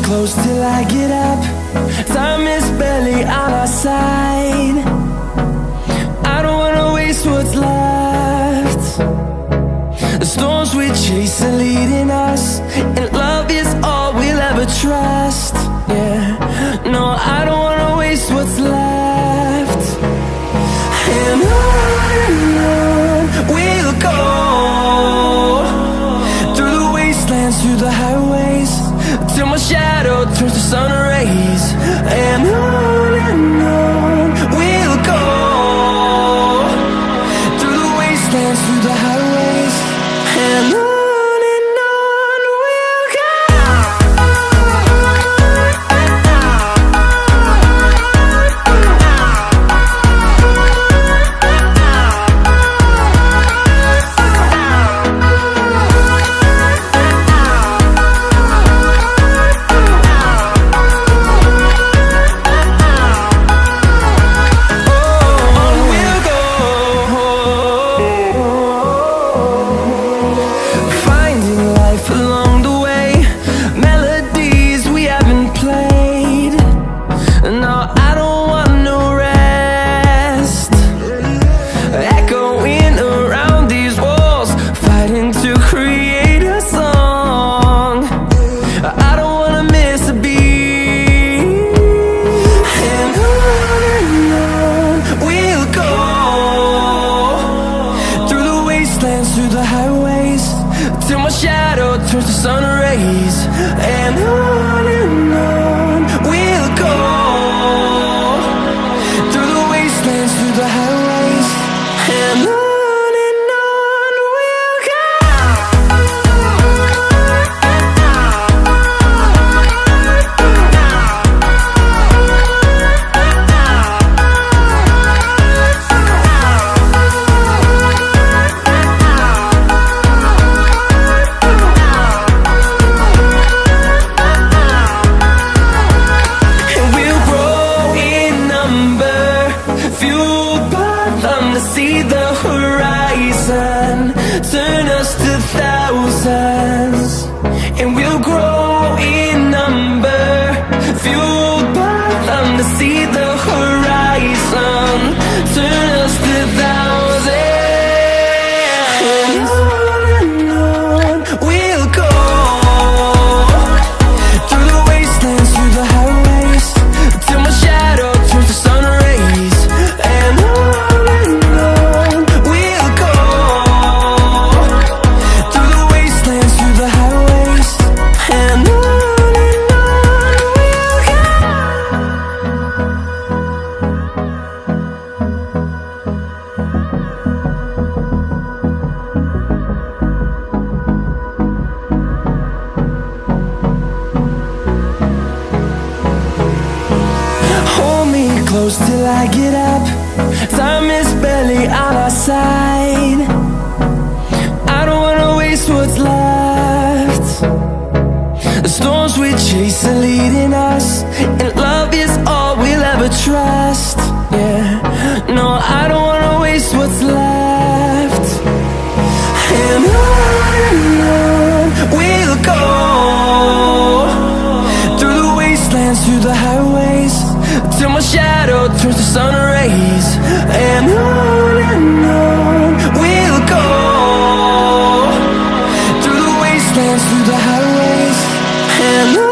close till I get up. Time is barely on our side. I don't wanna waste what's left. The storms we chase are leading us, and love is all we'll ever trust. Yeah, no, I don't wanna waste what's left. And on we'll go, through the wastelands, through the highways, till my shadow turns to sun rays. And on we'll go, through the wastelands, through the highways, and on we'll go. Through the highways, till my shadow turns to sun rays. And on we'll go, through the wastelands, through the highways, and on we'll go. See the horizon, turn us to thousands, and we'll grow in number, fueled by them. To see the horizon, turn us to thousands, and on we'll go, through the wastelands, through the highways, till my shadow turns to sun rays. And close till I get up. Time is barely on our side. I don't wanna waste what's left. The storms we chase are leading us, and love is all we'll ever trust. Yeah, no, I don't wanna waste what's left. And on we'll go, through the wastelands, through the highways, till my shadow turns to sun rays. And on we'll go, through the wastelands, through the highways, and on.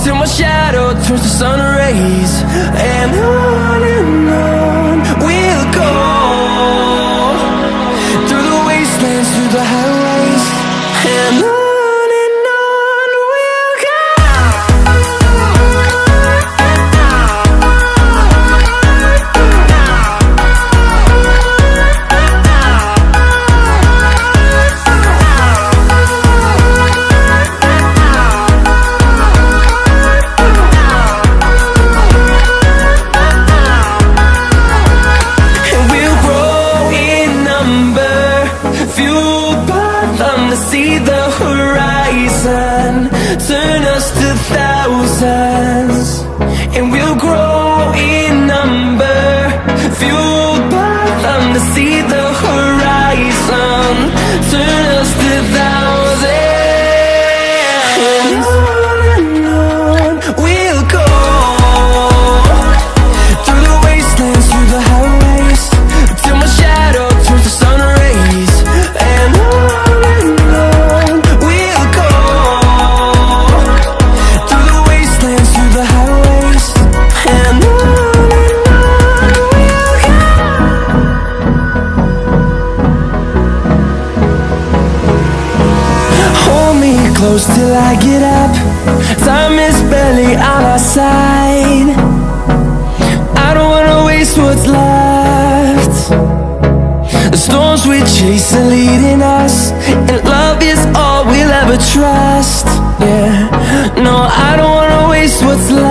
till my shadow turns to sun rays. And on we'll go, through the wastelands, through the highways. And on we'll go. See the horizon, turn us to thousands, and we'll grow in number, fueled by them to see the horizon, turn us to thousands. And on we'll go, through the wastelands, through the highways, till my shadow turns to sun rays. And close till I get up, time is barely on our side. I don't wanna waste what's left. The storms we chase are leading us, and love is all we'll ever trust. Yeah, no, I don't wanna waste what's left.